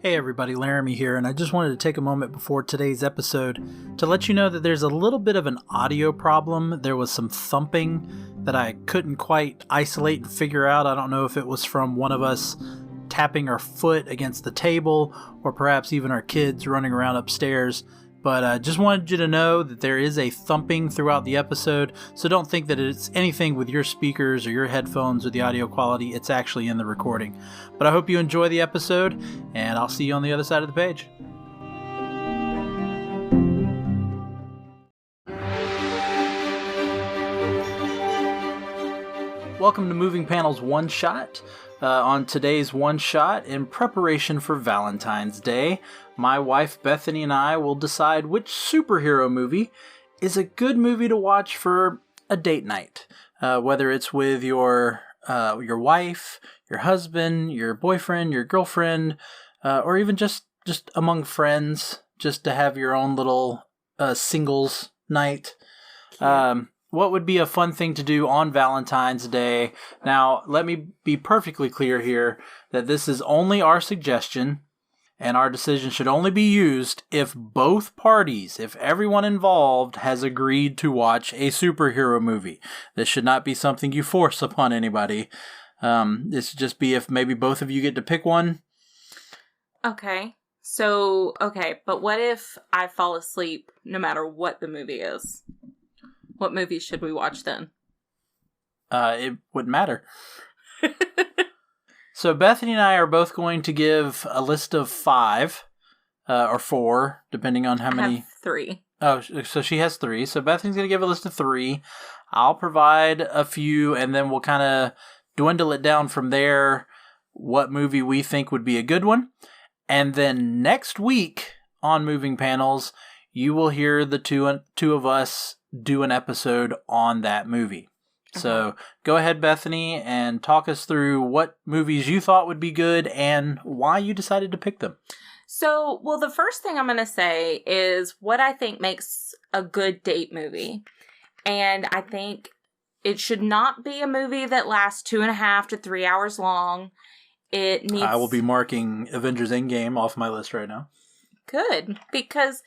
Hey everybody, Laramy here, and I just wanted to take a moment before today's episode to let you know that there's a little bit of an audio problem. There was some thumping that I couldn't quite isolate and figure out. I don't know if it was from one of us tapping our foot against the table or perhaps even our kids running around upstairs. But I just wanted you to know that there is a thumping throughout the episode, so don't think that it's anything with your speakers or your headphones or the audio quality. It's actually in the recording. But I hope you enjoy the episode, and I'll see you on the other side of the page. Welcome to Moving Panels One Shot. On today's One Shot, in preparation for Valentine's Day, my wife Bethany and I will decide which superhero movie is a good movie to watch for a date night. Whether it's with your wife, your husband, your boyfriend, your girlfriend, or even just among friends, just to have your own little singles night. What would be a fun thing to do on Valentine's Day? Now, let me be perfectly clear here that this is only our suggestion, and our decision should only be used if both parties, if everyone involved has agreed to watch a superhero movie. This should not be something you force upon anybody. This should just be if maybe both of you get to pick one. Okay, but what if I fall asleep no matter what the movie is? What movie should we watch then? It wouldn't matter. So Bethany and I are both going to give a list of 5 or 4, depending on how many. I have 3. Oh, so she has 3. So Bethany's going to give a list of 3. I'll provide a few, and then we'll kind of dwindle it down from there, what movie we think would be a good one. And then next week on Moving Panels, you will hear the two of us do an episode on that movie. Okay. So go ahead, Bethany, and talk us through what movies you thought would be good and why you decided to pick them. So, the first thing I'm going to say is what I think makes a good date movie. And I think it should not be a movie that lasts 2.5 to 3 hours long. It needs... I will be marking Avengers Endgame off my list right now. Good, because,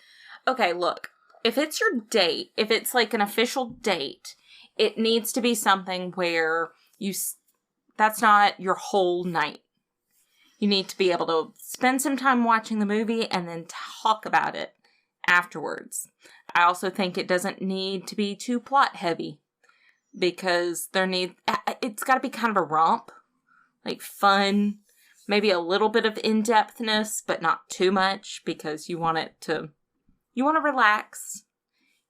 okay, look. If it's your date, if it's like an official date, it needs to be something where that's not your whole night. You need to be able to spend some time watching the movie and then talk about it afterwards. I also think it doesn't need to be too plot heavy because it's got to be kind of a romp, like fun, maybe a little bit of in-depthness, but not too much because you want to relax.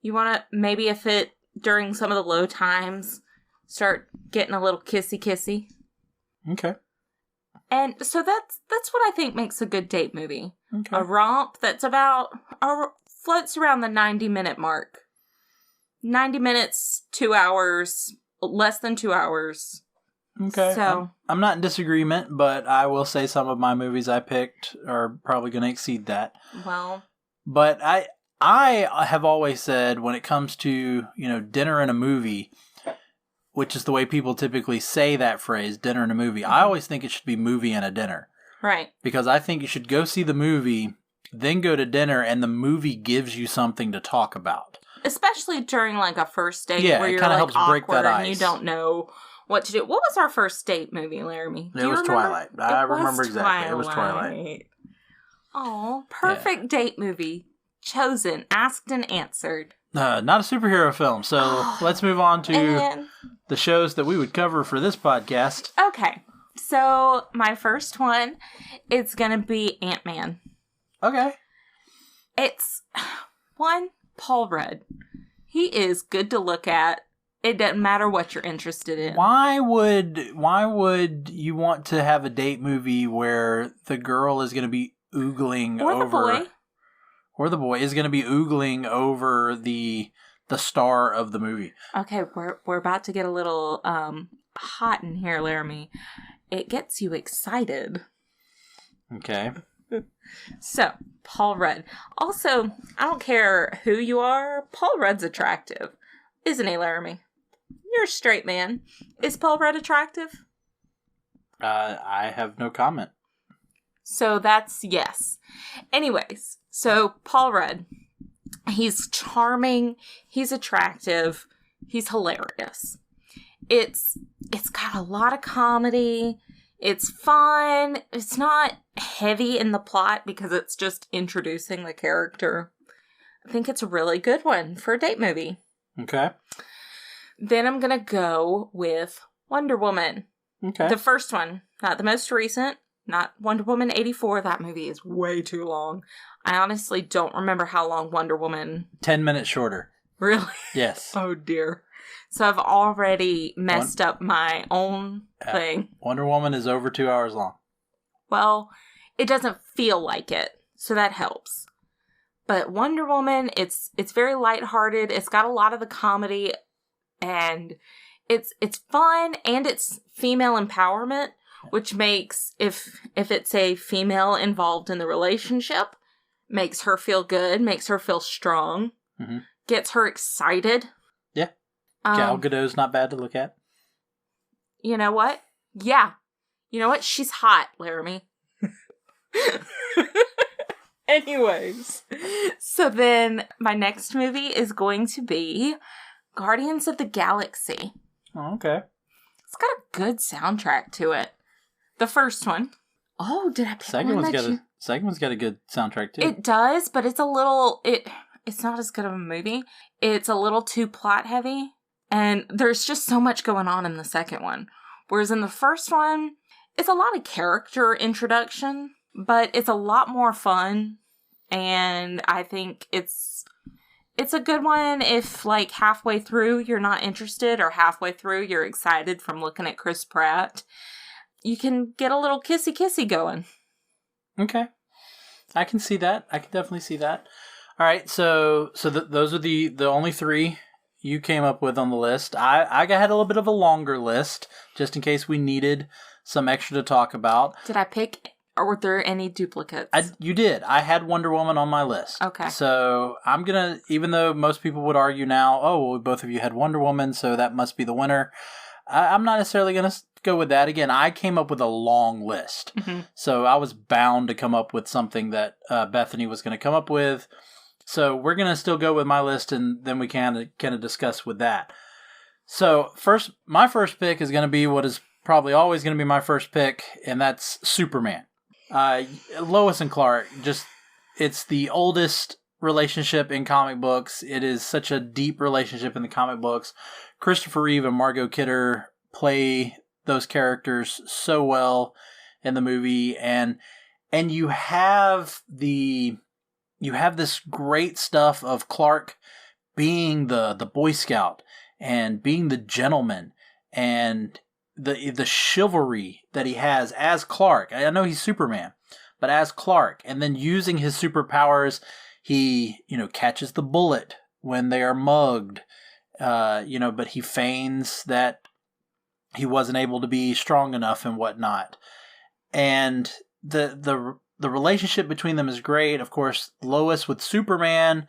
You want to, maybe if it, during some of the low times, start getting a little kissy. Okay. And so that's what I think makes a good date movie. Okay. A romp that's floats around the 90-minute mark. 90 minutes, 2 hours, less than 2 hours. Okay. So I'm not in disagreement, but I will say some of my movies I picked are probably going to exceed that. Well... But I have always said when it comes to, dinner and a movie, which is the way people typically say that phrase, dinner and a movie, I always think it should be movie and a dinner. Right. Because I think you should go see the movie, then go to dinner, and the movie gives you something to talk about. Especially during like a first date where you're like helps break that and ice. You don't know what to do. What was our first date movie, Laramy? It was Twilight. I remember exactly. It was Twilight. Oh, perfect date movie. Chosen, asked and answered. Not a superhero film, so let's move on to the shows that we would cover for this podcast. Okay, so my first one is going to be Ant-Man. Okay. It's, Paul Rudd. He is good to look at. It doesn't matter what you're interested in. Why would you want to have a date movie where the girl is going to be oogling over... Or the boy is going to be oogling over the star of the movie. Okay, we're about to get a little hot in here, Laramy. It gets you excited. Okay. So, Paul Rudd. Also, I don't care who you are, Paul Rudd's attractive. Isn't he, Laramy? You're a straight man. Is Paul Rudd attractive? I have no comment. So that's yes. Anyways, so Paul Rudd, he's charming, he's attractive, he's hilarious. It's got a lot of comedy. It's fun. It's not heavy in the plot because it's just introducing the character. I think it's a really good one for a date movie. Okay. Then I'm going to go with Wonder Woman. Okay. The first one, not the most recent, not Wonder Woman 84. That movie is way too long. I honestly don't remember how long Wonder Woman... 10 minutes shorter. Really? Yes. Oh, dear. So I've already messed up my own thing. Wonder Woman is over 2 hours long. Well, it doesn't feel like it, so that helps. But Wonder Woman, it's very lighthearted. It's got a lot of the comedy, and it's fun, and it's female empowerment, which makes, if it's a female involved in the relationship, makes her feel good, makes her feel strong, gets her excited. Yeah. Gal Gadot's not bad to look at. You know what? Yeah. You know what? She's hot, Laramy. Anyways. So then my next movie is going to be Guardians of the Galaxy. Oh, okay. It's got a good soundtrack to it. The first one. Oh, did I pick Second one one's got a good soundtrack too. It does, but it's a little... It's not as good of a movie. It's a little too plot heavy. And there's just so much going on in the second one. Whereas in the first one, it's a lot of character introduction, but it's a lot more fun. And I think it's a good one if, like, halfway through you're not interested or halfway through you're excited from looking at Chris Pratt. You can get a little kissy-kissy going. Okay. I can see that. I can definitely see that. All right, so those are the only three you came up with on the list. I had a little bit of a longer list, just in case we needed some extra to talk about. Did I pick, or were there any duplicates? You did. I had Wonder Woman on my list. Okay. So I'm going to, even though most people would argue now, oh, well, both of you had Wonder Woman, so that must be the winner. I'm not necessarily going to go with that. Again, I came up with a long list. So I was bound to come up with something that Bethany was going to come up with. So we're going to still go with my list, and then we can kind of discuss with that. So my first pick is going to be what is probably always going to be my first pick, and that's Superman. Lois and Clark, it's the oldest relationship in comic books. It is such a deep relationship in the comic books. Christopher Reeve and Margot Kidder play those characters so well in the movie, and you have this great stuff of Clark being the Boy Scout and being the gentleman and the chivalry that he has as Clark. I know he's Superman, but as Clark, and then using his superpowers, he catches the bullet when they are mugged, but he feigns that he wasn't able to be strong enough and whatnot, and the relationship between them is great. Of course, Lois with Superman, a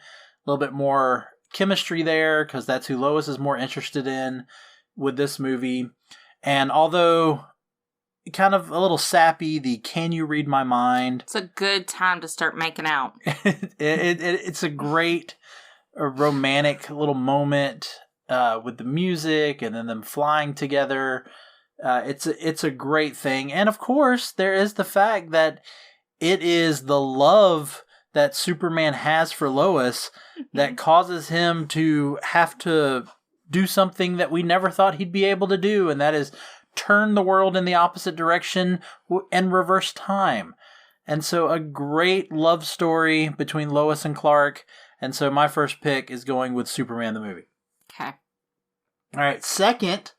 little bit more chemistry there because that's who Lois is more interested in with this movie. And although kind of a little sappy, the "Can you read my mind?" It's a good time to start making out. It's a great romantic little moment with the music and then them flying together. It's a great thing. And of course, there is the fact that it is the love that Superman has for Lois that causes him to have to do something that we never thought he'd be able to do, and that is turn the world in the opposite direction and reverse time. And so a great love story between Lois and Clark. And so my first pick is going with Superman the movie. Okay. All right, second,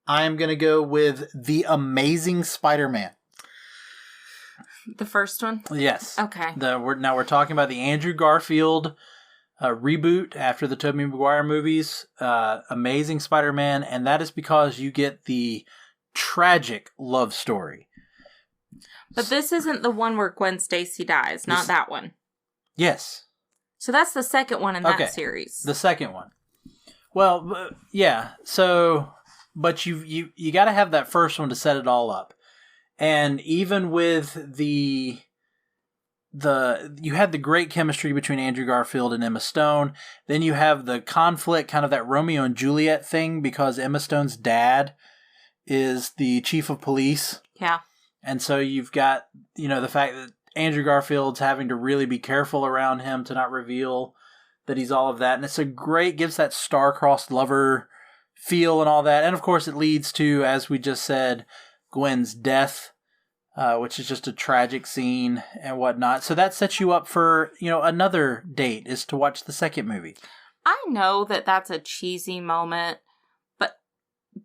I'm going to go with The Amazing Spider-Man. The first one? Yes. Okay. We're talking about the Andrew Garfield reboot after the Tobey Maguire movies, Amazing Spider-Man, and that is because you get the tragic love story. But this isn't the one where Gwen Stacy dies, not that one. Yes. So that's the second one in that series. The second one. Well, yeah. So, but you got to have that first one to set it all up. And even with you had the great chemistry between Andrew Garfield and Emma Stone. Then you have the conflict, kind of that Romeo and Juliet thing, because Emma Stone's dad is the chief of police. Yeah. And so you've got, the fact that Andrew Garfield's having to really be careful around him to not reveal that he's all of that. And it's gives that star-crossed lover feel and all that. And of course it leads to, as we just said, Gwen's death, which is just a tragic scene and whatnot. So that sets you up for, another date is to watch the second movie. I know that that's a cheesy moment, but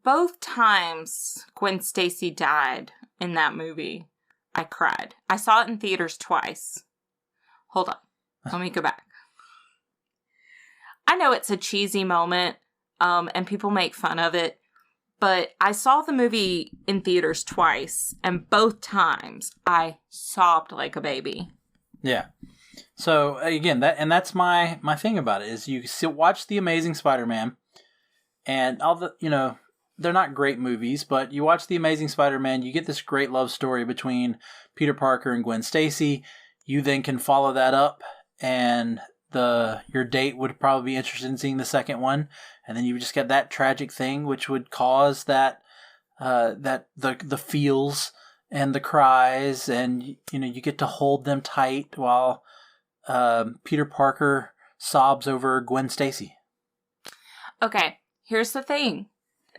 both times Gwen Stacy died in that movie, I cried. I saw it in theaters twice. Hold on. Let me go back. I know it's a cheesy moment, and people make fun of it, but I saw the movie in theaters twice, and both times I sobbed like a baby. Yeah. So again, that's my thing about it is you watch The Amazing Spider-Man, and all the they're not great movies, but you watch The Amazing Spider-Man, you get this great love story between Peter Parker and Gwen Stacy. You then can follow that up, and your date would probably be interested in seeing the second one, and then you just get that tragic thing, which would cause that the feels and the cries, and you get to hold them tight while Peter Parker sobs over Gwen Stacy. Okay, here's the thing.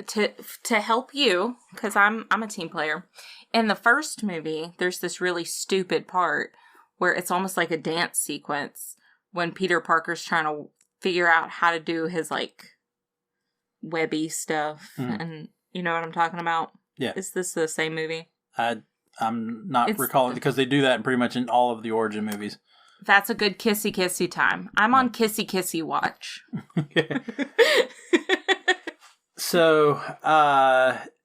To help you, because I'm a team player. In the first movie, there's this really stupid part where it's almost like a dance sequence when Peter Parker's trying to figure out how to do his webby stuff, and you know what I'm talking about. Yeah, is this the same movie? I'm not recalling because they do that in pretty much in all of the origin movies. That's a good kissy time. I'm on kissy watch. So,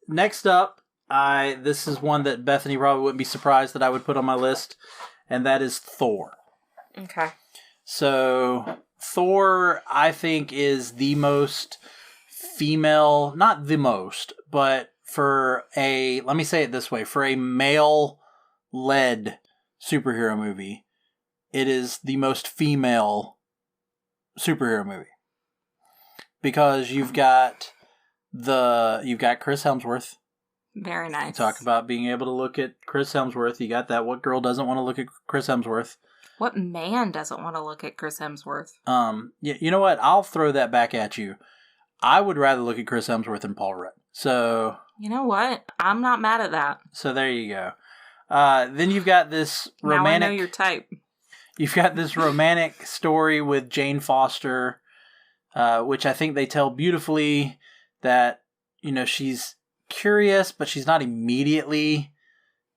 next up, this is one that Bethany probably wouldn't be surprised that I would put on my list, and that is Thor. Okay. So, Thor, I think, is the most female, not the most, but let me say it this way, for a male-led superhero movie, it is the most female superhero movie. Because you've got Chris Hemsworth. Very nice. Talk about being able to look at Chris Hemsworth. You got that. What girl doesn't want to look at Chris Hemsworth? What man doesn't want to look at Chris Hemsworth? You know what? I'll throw that back at you. I would rather look at Chris Hemsworth than Paul Rudd. So... You know what? I'm not mad at that. So there you go. Then you've got this romantic... Now I know your type. You've got this romantic story with Jane Foster, which I think they tell beautifully that, she's curious, but she's not immediately,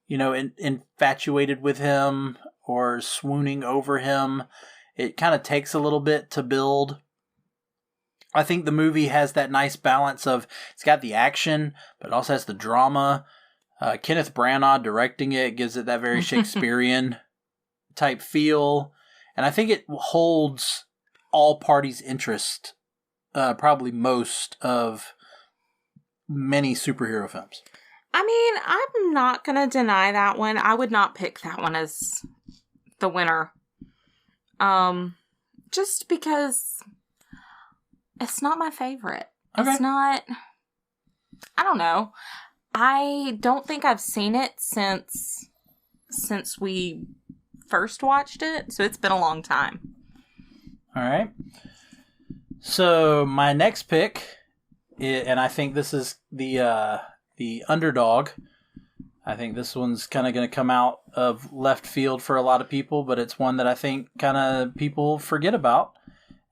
infatuated with him or swooning over him. It kind of takes a little bit to build. I think the movie has that nice balance of, it's got the action, but it also has the drama. Kenneth Branagh directing it gives it that very Shakespearean type feel. And I think it holds all parties' interest, probably most of many superhero films. I mean, I'm not going to deny that one. I would not pick that one as the winner. Just because it's not my favorite. Okay. It's not... I don't know. I don't think I've seen it since we first watched it, so it's been a long time. All right. So my next pick, and I think this is the underdog. I think this one's kind of going to come out of left field for a lot of people, but it's one that I think kind of people forget about,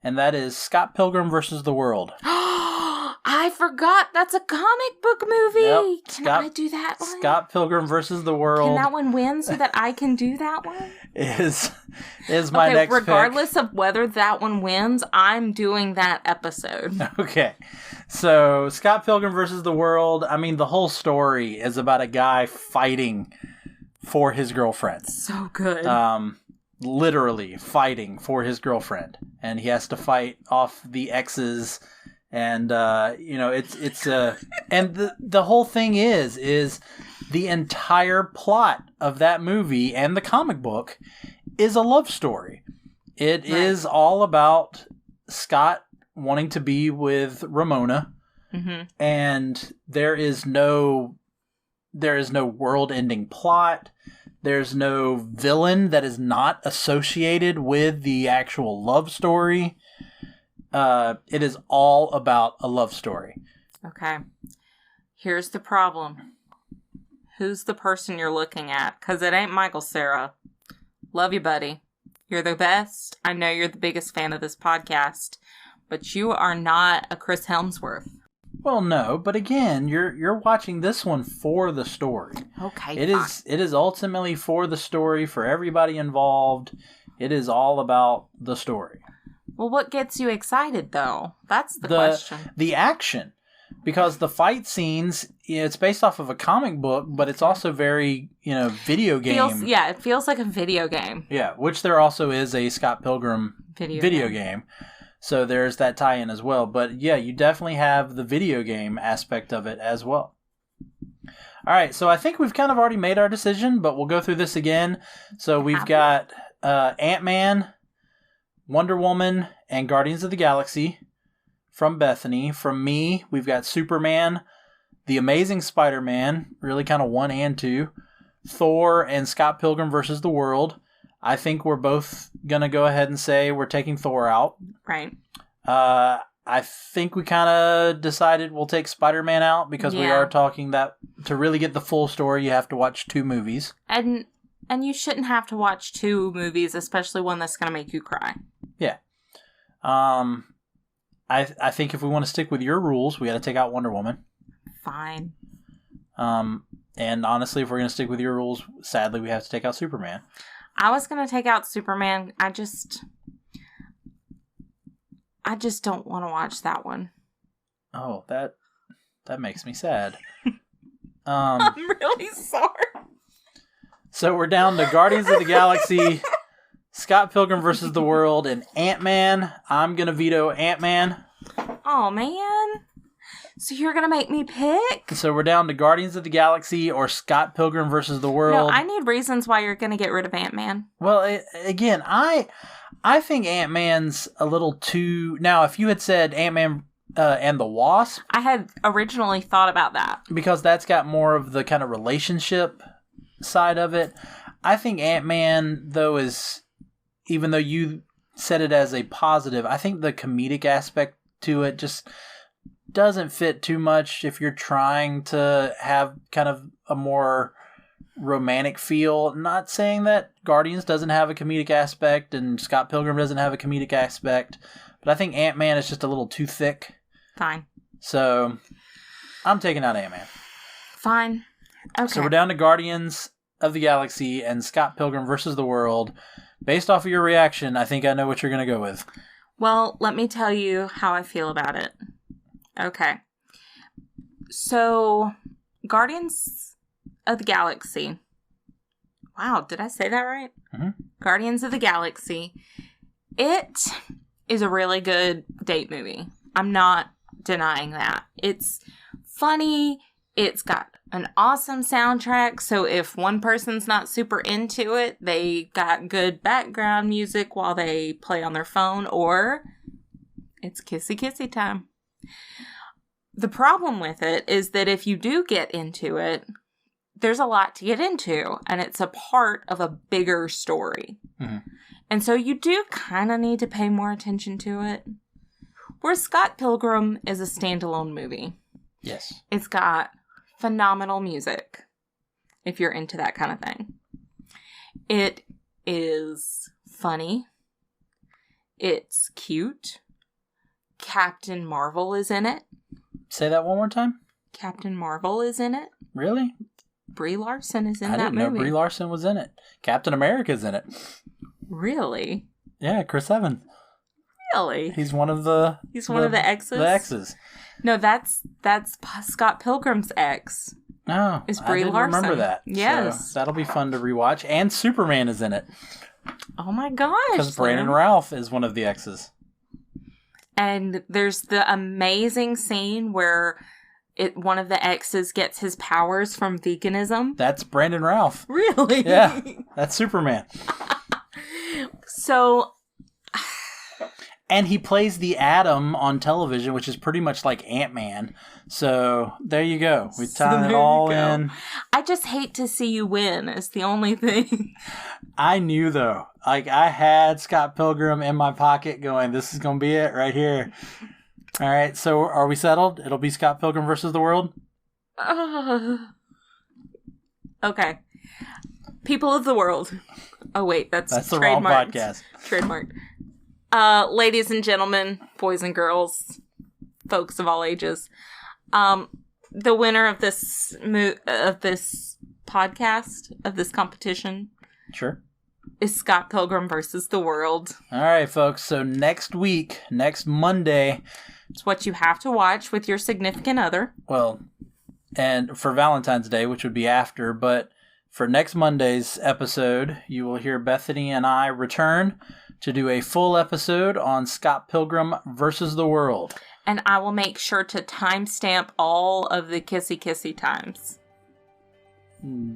and that is Scott Pilgrim versus the World. I forgot that's a comic book movie. Yep. Can I do that one? Scott Pilgrim versus the World. Can that one win so that I can do that one? Is my next regardless pick. Of whether that one wins, I'm doing that episode. Okay. So, Scott Pilgrim versus the World, I mean, the whole story is about a guy fighting for his girlfriend. So good. Literally fighting for his girlfriend. And he has to fight off the exes. And, and the whole thing is the entire plot of that movie and the comic book is a love story. It is all about Scott wanting to be with Ramona, and there is no world-ending plot. There's no villain that is not associated with the actual love story. It is all about a love story. Okay. Here's the problem. Who's the person you're looking at? Because it ain't Michael Cera. Love you, buddy. You're the best. I know you're the biggest fan of this podcast, but you are not a Chris Hemsworth. Well, no, but again, you're watching this one for the story. Okay, It is ultimately for the story, for everybody involved. It is all about the story. Well, what gets you excited, though? That's the question. The action. Because the fight scenes, it's based off of a comic book, but it's also very, video game. It feels like a video game. Yeah, which there also is a Scott Pilgrim video game. So there's that tie-in as well. But yeah, you definitely have the video game aspect of it as well. All right, so I think we've kind of already made our decision, but we'll go through this again. So we've got Ant-Man, Wonder Woman, and Guardians of the Galaxy from Bethany. From me, we've got Superman, The Amazing Spider-Man, really kind of 1 and 2, Thor, and Scott Pilgrim versus the World. I think we're both going to go ahead and say we're taking Thor out. Right. I think we kind of decided we'll take Spider-Man out because we are talking that to really get the full story, you have to watch 2 movies. And you shouldn't have to watch 2 movies, especially one that's going to make you cry. Yeah. I think if we want to stick with your rules, we got to take out Wonder Woman. Fine. And honestly, if we're going to stick with your rules, sadly, we have to take out Superman. I was going to take out Superman. I just don't want to watch that one. Oh, that makes me sad. I'm really sorry. So we're down to Guardians of the Galaxy, Scott Pilgrim versus the World, and Ant-Man. I'm going to veto Ant-Man. Oh, man. So you're going to make me pick? So we're down to Guardians of the Galaxy or Scott Pilgrim versus the World. No, I need reasons why you're going to get rid of Ant-Man. Well, again, I think Ant-Man's a little too... Now, if you had said Ant-Man and the Wasp... I had originally thought about that. Because that's got more of the kind of relationship side of it. I think Ant-Man, though, is... Even though you said it as a positive, I think the comedic aspect to it just doesn't fit too much if you're trying to have kind of a more romantic feel. Not saying that Guardians doesn't have a comedic aspect and Scott Pilgrim doesn't have a comedic aspect, but I think Ant-Man is just a little too thick. Fine. So I'm taking out Ant-Man. Fine. Okay. So we're down to Guardians of the Galaxy and Scott Pilgrim versus the World. Based off of your reaction, I think I know what you're going to go with. Well, let me tell you how I feel about it. Okay. So, Guardians of the Galaxy. Wow, did I say that right? Mm-hmm. Guardians of the Galaxy. It is a really good date movie. I'm not denying that. It's funny. It's got an awesome soundtrack. So if one person's not super into it, they got good background music while they play on their phone, or it's kissy kissy time. The problem with it is that if you do get into it, there's a lot to get into, and it's a part of a bigger story. Mm-hmm. And so you do kind of need to pay more attention to it. Whereas Scott Pilgrim is a standalone movie. Yes. It's got phenomenal music, if you're into that kind of thing. It is funny. It's cute. Captain Marvel is in it. Say that one more time. Captain Marvel is in it. Really? Brie Larson is in that movie. I didn't know Brie Larson was in it. Captain America's in it. Really? Yeah, Chris Evans. Really? He's one of the... He's one of the exes? The exes. No, that's Scott Pilgrim's ex. No, is Brie I didn't Larson. remember that. Yes. So that'll be fun to rewatch. And Superman is in it. Oh my gosh. Because Brandon Routh is one of the exes. And there's the amazing scene where one of the exes gets his powers from veganism. That's Brandon Routh. Really? Yeah, that's Superman. So... And he plays the Atom on television, which is pretty much like Ant-Man. So there you go. We tied it all in. I just hate to see you win is the only thing. I knew, though. Like, I had Scott Pilgrim in my pocket going, this is going to be it right here. All right, so are we settled? It'll be Scott Pilgrim versus the World? Okay. People of the World. Oh, wait, that's the wrong podcast. Trademarked. Ladies and gentlemen, boys and girls, folks of all ages, the winner of this podcast, of this competition, sure, is Scott Pilgrim versus the World. All right, folks. So next week, next Monday, it's what you have to watch with your significant other. Well, and for Valentine's Day, which would be after, but for next Monday's episode, you will hear Bethany and I return to do a full episode on Scott Pilgrim versus the World. And I will make sure to timestamp all of the kissy times.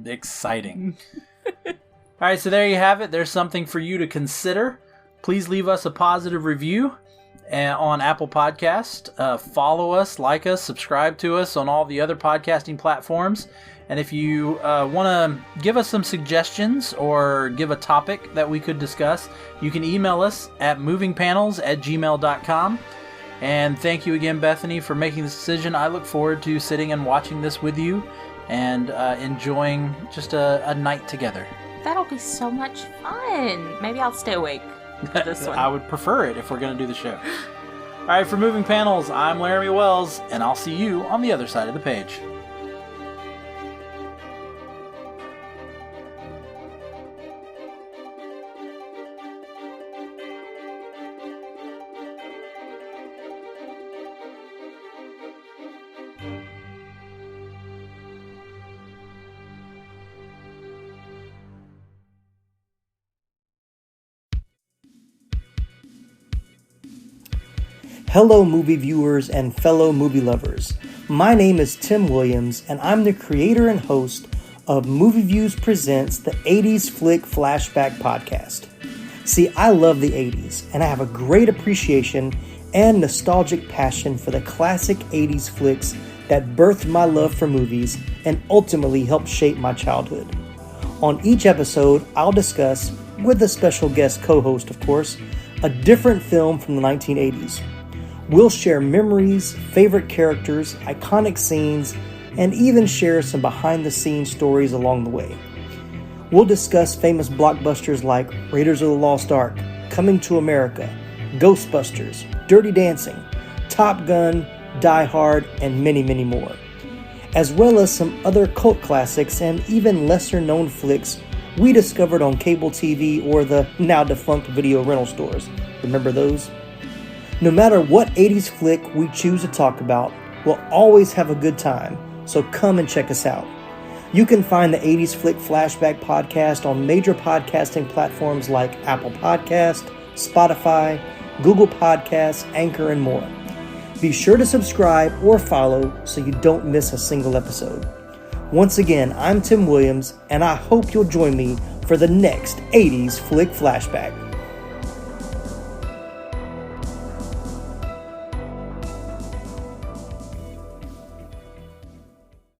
Exciting. All right, so there you have it. There's something for you to consider. Please leave us a positive review on Apple Podcast. Follow us, like us, subscribe to us on all the other podcasting platforms. And if you want to give us some suggestions or give a topic that we could discuss, you can email us at movingpanels@gmail.com. And thank you again, Bethany, for making this decision. I look forward to sitting and watching this with you and enjoying just a night together. That'll be so much fun. Maybe I'll stay awake for this one. I would prefer it if we're going to do the show. All right, for Moving Panels, I'm Laramy Wells, and I'll see you on the other side of the page. Hello movie viewers and fellow movie lovers. My name is Tim Williams and I'm the creator and host of Movie Views Presents the 80s Flick Flashback Podcast. See, I love the 80s and I have a great appreciation and nostalgic passion for the classic 80s flicks that birthed my love for movies and ultimately helped shape my childhood. On each episode, I'll discuss, with a special guest co-host of course, a different film from the 1980s. We'll share memories, favorite characters, iconic scenes, and even share some behind-the-scenes stories along the way. We'll discuss famous blockbusters like Raiders of the Lost Ark, Coming to America, Ghostbusters, Dirty Dancing, Top Gun, Die Hard, and many, many more. As well as some other cult classics and even lesser-known flicks we discovered on cable TV or the now-defunct video rental stores. Remember those? No matter what 80s flick we choose to talk about, we'll always have a good time, so come and check us out. You can find the 80s Flick Flashback Podcast on major podcasting platforms like Apple Podcast, Spotify, Google Podcasts, Anchor, and more. Be sure to subscribe or follow so you don't miss a single episode. Once again, I'm Tim Williams, and I hope you'll join me for the next 80s Flick Flashback.